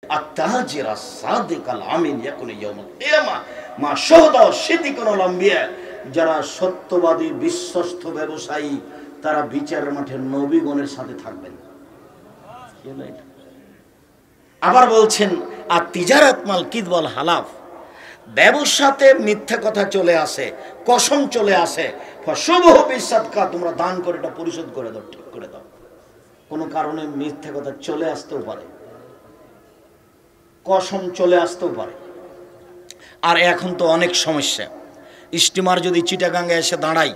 আত-তাজিরা সাদিকাল আমিন ইয়াকুনু ইয়াউমাল কিয়ামা মা শুহাদা ওয়া সিদ্দিকুন ওয়াল আম্বিয়া। যারা সত্যবাদী বিশ্বস্ত ব্যবসায়ী তারা বিচারের মাঠে নবীগণের সাথে থাকবেন। আবার বলছেন আত-তিজারাত মাল কিযব ওয়াল হালাফ, ব্যবসাতে মিথ্যা কথা চলে আসে, কসম চলে আসে। ফাশুবহু বিসাদকা, তোমরা দান করে এটা পরিশোধ করে দাও, ঠিক করে দাও। কোনো কারণে মিথ্যা কথা চলে আসতেও পারে, কসম চলে আসতেও পারে। আর এখন তো অনেক সমস্যা, স্টিমার যদি চিটাগাঙ্গে এসে দাঁড়াই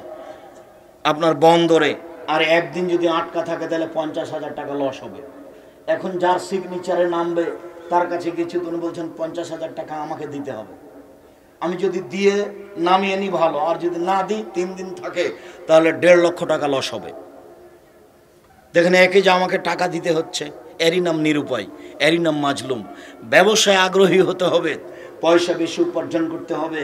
আপনার বন্দরে, আর একদিন যদি আটকা থাকে তাহলে 50,000 টাকা লস হবে। এখন যার সিগনেচারে নামবে তার কাছে কিছু তিনি বলছেন 50,000 টাকা আমাকে দিতে হবে। আমি যদি দিয়ে নামিয়ে নিই ভালো, আর যদি না দিই 3 দিন থাকে তাহলে 1.5 লক্ষ টাকা লস হবে। দেখেন, একে যে আমাকে টাকা দিতে হচ্ছে, এরই নাম নিরুপায়, এরই নাম মাজলুম। ব্যবসায় আগ্রহী হতে হবে, পয়সা বেশি উপার্জন করতে হবে,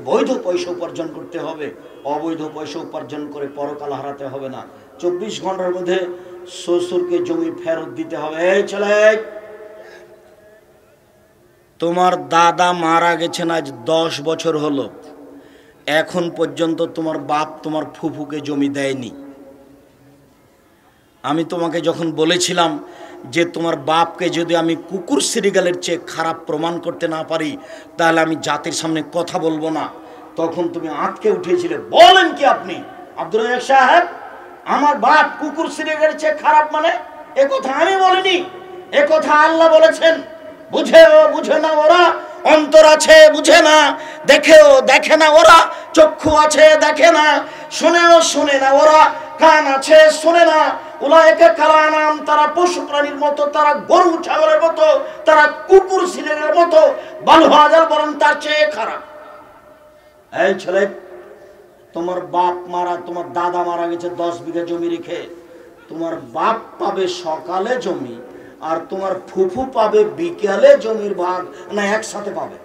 বৈধ পয়সা উপার্জন করতে হবে। অবৈধ পয়সা উপার্জন করে পরকাল হারাতে হবে না। 24 ঘন্টার মধ্যে শ্বশুরকে জমি ফেরত দিতে হবে। এই ছেলে, তোমার দাদা মারা গেছেন আজ 10 বছর হলো, এখন পর্যন্ত তোমার বাপ তোমার ফুফুকে জমি দেয়নি। আমি তোমাকে যখন বলেছিলাম যে তোমার বাপকে যদি আমি কুকুর সিরিগালের চেয়ে খারাপ প্রমাণ করতে না পারি তাহলে আমি জাতির সামনে কথা বলবো না, তখন তুমি আঁতকে উঠেছিলে। বলেন কি আপনি আব্দুর রাজ্জাক সাহেব, আমার বাপ কুকুর সিরিগালের চেয়ে খারাপ? মানে এ কথা আমি বলিনি, এ কথা আল্লাহ বলেছেন। বুঝেও বুঝে না ওরা, অন্তর আছে বুঝে না, দেখেও দেখে না ওরা, চক্ষু আছে দেখে না, শুনেও শুনে না ওরা, কান আছে শুনে না। উলায়েকা কালানাম, তারা পশু প্রাণীর মতো, তারা গরু ছাগলের মতো, তারা কুকুর সিলের মতো, বালহাজার বরং তার চেয়ে খারাপ। এই ছেলে, তোমার বাপ মারা, তোমার দাদা মারা গেছে 10 বিঘা জমি রেখে। তোমার বাপ পাবে সকালে জমি, আর তোমার ফুফু পাবে বিকেলে জমির ভাগ, না একসাথে পাবে?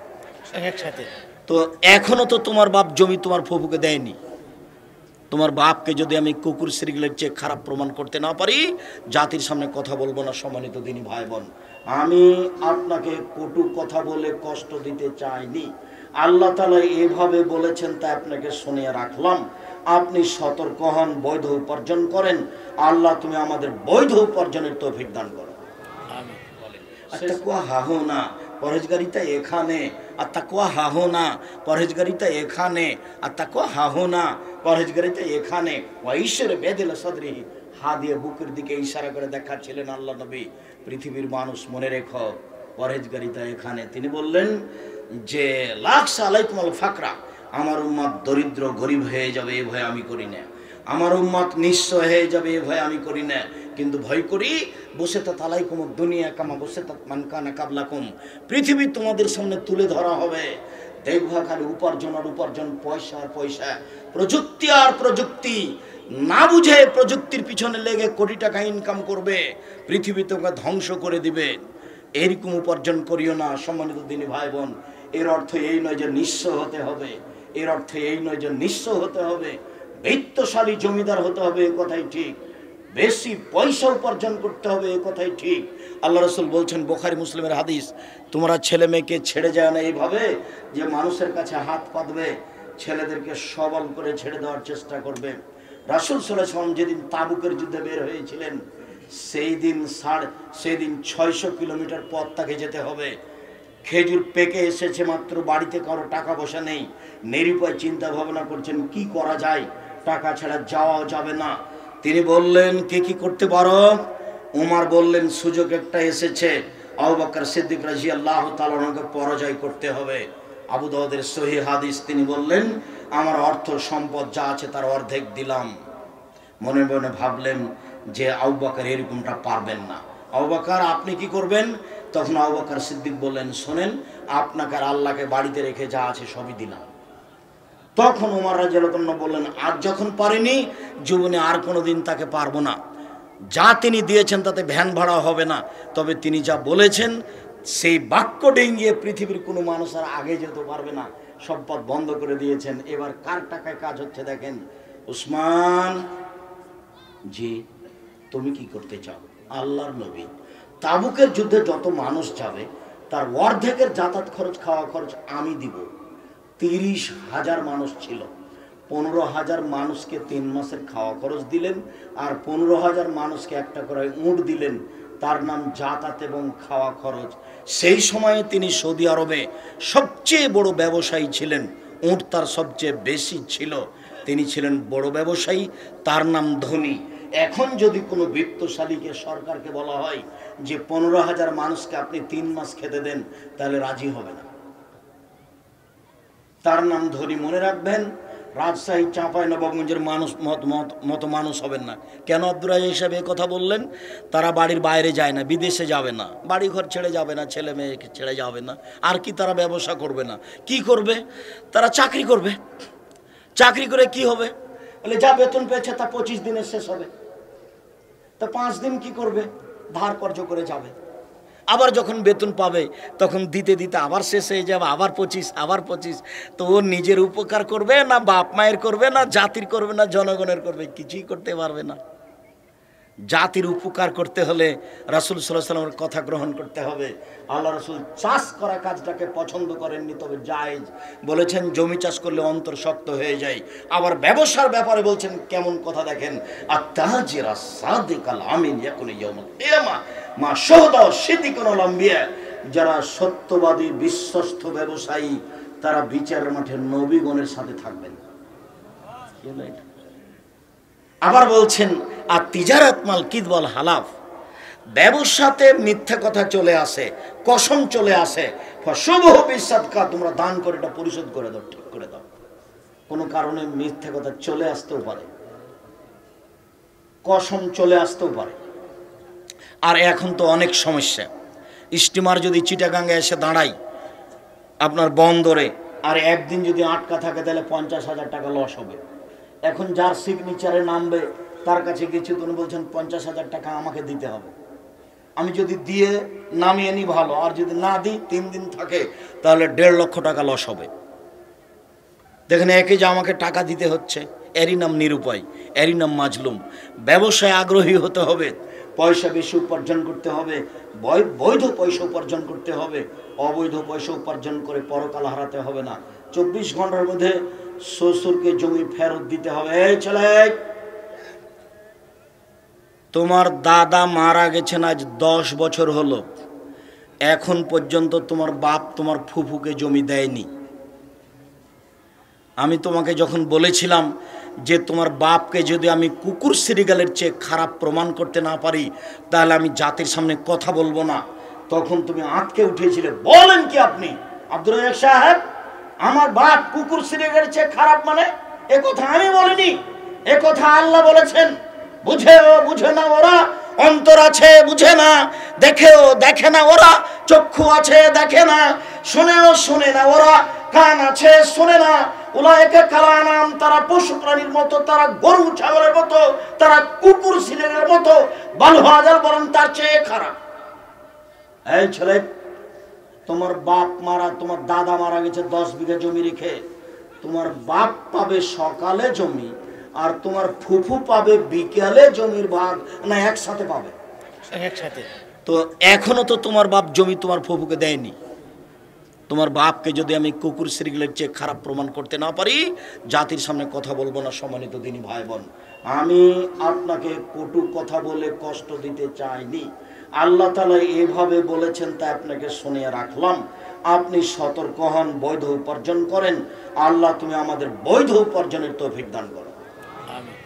একসাথে। তো এখনো তো তোমার বাপ জমি তোমার ফুফুকে দেয়নি। তোমার বাপকে যদি আমি কুকুর সিরিগলের চেয়ে খারাপ প্রমাণ করতে না পারি, জাতির সামনে কথা বলবো না। সম্মানিত দিনী ভাই বোন, আমি আপনাকে কটু কথা বলে কষ্ট দিতে চাইনি। আল্লাহ তাআলা এভাবে বলেছেন তাই আপনাকে শুনিয়ে রাখলাম। আপনি সতর্ক হন, বৈধ উপার্জন করেন। আল্লাহ তুমি আমাদের বৈধ উপার্জনের তৌফিক দান করো। আমিন। বলেন আত্তাকওয়া হাহুনা, পরহেজগারিতা এখানে। আত্তাকওয়া হাহুনা, পরহেজগারিতা এখানে। আত্তাকওয়া হাহুনা, পরহেজগারিতা এখানে। ওয়াইশরে বেদিল সদরিহি, হা দিয়ে বুকের দিকে ইশারা করে দেখাচ্ছিলেন আল্লাহ নবী, পৃথিবীর মানুষ মনে রেখো পরহেজগারিতা এখানে। তিনি বললেন যে লাকসা আলাইকুমুল ফাকরা, আমার উম্মত দরিদ্র গরিব হয়ে যাবে এ ভয় আমি করি না। আমার উম্মত নিঃস্ব হয়ে যাবে এ ভয় আমি করি না, কিন্তু ভয় করি বসে তা তালাইকুম দুনিয়া কামা বসে তা মানকানা কাবলাকুম, পৃথিবী তোমাদের সামনে তুলে ধরা হবে। দেখবা খালি উপার্জন আর উপার্জন, পয়সা আর পয়সা, প্রযুক্তি আর প্রযুক্তি। না বুঝে প্রযুক্তির পিছনে লেগে কোটি টাকা ইনকাম করবে, পৃথিবী তোমাকে ধ্বংস করে দিবে। এরকম উপার্জন করিও না। সম্মানিত দিনী ভাই বোন, এর অর্থ এই নয় যে নিঃস্ব হতে হবে, এর অর্থ এই নয় যে নিঃস্ব হতে হবে, বৃত্তশালী জমিদার হতে হবে, এ কথাই ঠিক। বেশি পয়সা উপার্জন করতে হবে, এ কথাই ঠিক। আল্লাহ রাসূল বলছেন, বুখারী মুসলিমের হাদিস, তোমরা ছেলে মেয়েকে ছেড়ে যায় না এইভাবে যে মানুষের কাছে হাত পাতবে, ছেলেদেরকে সবল করে ছেড়ে দেওয়ার চেষ্টা করবে। রাসূল সাল্লাল্লাহু আলাইহি ওয়াসাল্লাম যেদিন তাবুকের যুদ্ধে বের হয়েছিলেন, সেই দিন 600 কিলোমিটার পথ তাকে যেতে হবে। খেজুর পেকে এসেছে মাত্র, বাড়িতে কারো টাকা পয়সা নেই, নিরুপায় চিন্তা ভাবনা করছেন কি করা যায়, টাকা ছাড়া যাওয়াও যাবে না। তিনি বললেন কে কি করতে পারো? উমর বললেন সুযোগ একটা এসেছে, আবু বকর সিদ্দিক রাদিয়াল্লাহু তাআলা আনহুকে পরাজয় করতে হবে। আবু দাউদের সহিহ হাদিস, তিনি বললেন আমার অর্থ সম্পদ যা আছে তার অর্ধেক দিলাম। মনে মনে ভাবলেন যে আবু বকর এরকমটা পারবেন না। আবু বকর আপনি কি করবেন? তখন আবু বকর সিদ্দিক বললেন শোনেন, আপনাকে আর আল্লাহকে বাড়িতে রেখে যা আছে সবই দিলাম। তখন ওমর রাদিয়াল্লাহু আনহু বললেন আজ যখন পারিনি, জীবনে আর কোনোদিন তাকে পারবো না। যা তিনি দিয়েছেন তাতে ভ্যান ভাড়া হবে না, তবে তিনি যা বলেছেন সেই বাক্য ডেঙ্গিয়ে পৃথিবীর কোনো মানুষ আর আগে যেতে পারবে না, সব পথ বন্ধ করে দিয়েছেন। এবার কার টাকায় কাজ হচ্ছে দেখেন। উসমান, জি তুমি কি করতে চাও? আল্লাহর নবী, তাবুকের যুদ্ধে যত মানুষ যাবে তার অর্ধেকের যাতায়াত খরচ খাওয়া খরচ আমি দিব। 30,000 মানুষ ছিল, 15,000 মানুষকে 3 মাসের খাওয়া খরচ দিলেন, আর 15,000 মানুষকে একটা করে উট দিলেন, তার নাম যাতায়াত এবং খাওয়া খরচ। সেই সময়ে তিনি সৌদি আরবে সবচেয়ে বড় ব্যবসায়ী ছিলেন, উট তার সবচেয়ে বেশি ছিল, তিনি ছিলেন বড় ব্যবসায়ী, তার নাম ধনী। এখন যদি কোনো বিত্তশালীকে সরকারকে বলা হয় যে 15,000 মানুষকে আপনি 3 মাস খেতে দেন, তাহলে রাজি হবে না। তার নাম ধনী। মনে রাখবেন, রাজশাহী চাঁপাইনবাবগঞ্জের মানুষ মতো মানুষ হবেন না। কেন আব্দুর রাজ্জাক সাহেব এই কথা বললেন? তারা বাড়ির বাইরে যায় না, বিদেশে যাবে না, বাড়ি ঘর ছেড়ে যাবে না, ছেলে মেয়েকে ছেড়ে যাবে না, আর কি তারা ব্যবসা করবে না, কি করবে? তারা চাকরি করবে। চাকরি করে কি হবে? বলে যা বেতন পেয়েছে তা 25 দিনে শেষ হবে, তা 5 দিন কি করবে? ধার কর্জ করে যাবে। আবার যখন বেতন পাবে তখন দিতে দিতে আবার শেষ হয়ে যাবে, আবার 25, আবার 25। তো ও নিজের উপকার করবে না, বাপ মায়ের করবে না, জাতির করবে না, জনগণের করবে? কিছুই করতে পারবে না। জাতির উপকার করতে হলে রাসূল সাল্লাল্লাহু আলাইহি ওয়াসাল্লামের কথা গ্রহণ করতে হবে। আল্লাহ রাসূল চাষ করা কাজটাকে পছন্দ করেননি, তবে জায়েজ বলেছেন। জমি চাষ করলে অন্তর শক্ত হয়ে যায়। আবার ব্যবসার ব্যাপারে বলছেন কেমন কথা দেখেন, আত-তাজিরা সাদিকাল আমিন ইয়াকুনু ইয়াউমাল কিয়ামা মা শুহাদা ওয়া সিদ্দিকুল আম্বিয়া। যারা সত্যবাদী বিশ্বস্ত ব্যবসায়ী তারা বিচারের মাঠে নবীগণের সাথে থাকবেন। আবার বলছেন আর তিজারাত মাল কিদওয়াল হালাফ, ব্যবসাতে মিথ্যা কথা চলে আসে, কসম চলে আসে। ফশুবহু বিসাদকা, তোমরা দান করে এটা পরিশোধ করে দাও, ঠিক করে দাও। কোনো কারণে মিথ্যা কথা চলে আসতেও পারে, কসম চলে আসতেও পারে। আর এখন তো অনেক সমস্যা। স্টিমার যদি চিটাগাঙ্গে এসে দাঁড়ায় আপনার বন্দরে, আর একদিন যদি আটকা থাকে তাহলে 50,000 টাকা লস হবে। এখন যার সিগনেচারে নামবে তার কাছে গেছি, তিনি বলছেন 50,000 টাকা আমাকে দিতে হবে। আমি যদি দিয়ে নামিয়ে নিই ভালো, আর যদি না দিই 3 দিন থাকে তাহলে 1.5 লক্ষ টাকা লস হবে। দেখেন, একে যে আমাকে টাকা দিতে হচ্ছে, এরই নাম নিরুপায়, এরই নাম মাজলুম। ব্যবসায় আগ্রহী হতে হবে, পয়সা বেশি উপার্জন করতে হবে, বৈধ পয়সা উপার্জন করতে হবে। অবৈধ পয়সা উপার্জন করে পরকাল হারাতে হবে না। 24 ঘন্টার মধ্যে শ্বশুরকে জমি ফেরত দিতে হবে। এই ছেলে, তোমার দাদা মারা গেছেন আজ 10 বছর হলো, এখন পর্যন্ত তোমার বাপ তোমার ফুফুকে জমি দেয়নি। আমি তোমাকে যখন বলেছিলাম যে তোমার বাপকে যদি আমি কুকুর সিরিগালের চেয়ে খারাপ প্রমাণ করতে না পারি তাহলে আমি জাতির সামনে কথা বলবো না, তখন তুমি আঁতকে উঠেছিলে। বলেন কি আপনি আব্দুর রাজ্জাক সাহেব, আমার বাপ কুকুর সিরিগালের চেয়ে খারাপ? মানে এ কথা আমি বলিনি, এ কথা আল্লাহ বলেছেন। বুঝেও বুঝে না ওরা, অন্তর আছে বুঝে না, দেখেও দেখে না ওরা, চক্ষু আছে দেখে না, শুনেও শুনে না ওরা, কান আছে শুনে না। উলায়েকা কালানাম, তারা পশু প্রাণীর মতো, তারা গরু ছাগলের মতো, তারা কুকুর সিলের মতো, বালহাজার বরং তার চেয়ে খারাপ। এই ছেলে, তোমার বাপ মারা, তোমার দাদা মারা গেছে 10 বিঘা জমি রেখে, তোমার বাপ পাবে সকালে জমি আর তোমার ফুফু পাবে বিকেলে জমির ভাগ, না একসাথে পাবে? একসাথে। তো এখনো তো তোমার বাপ জমি তোমার ফুফুকে দেয়নি। তোমার বাপকে যদি আমি কুকুর সিরিগলের চেয়ে খারাপ প্রমাণ করতে না পারি, জাতির সামনে কথা বলবো না। সম্মানিত দিনী ভাই বোন, আমি আপনাকে কটু কথা বলে কষ্ট দিতে চাইনি। আল্লাহ তাআলা এভাবে বলেছেন তাই আপনাকে শুনিয়ে রাখলাম। আপনি সতর্ক হন, বৈধ উপার্জন করেন। আল্লাহ তুমি আমাদের বৈধ উপার্জনের তৌফিক দান করো। আমিন।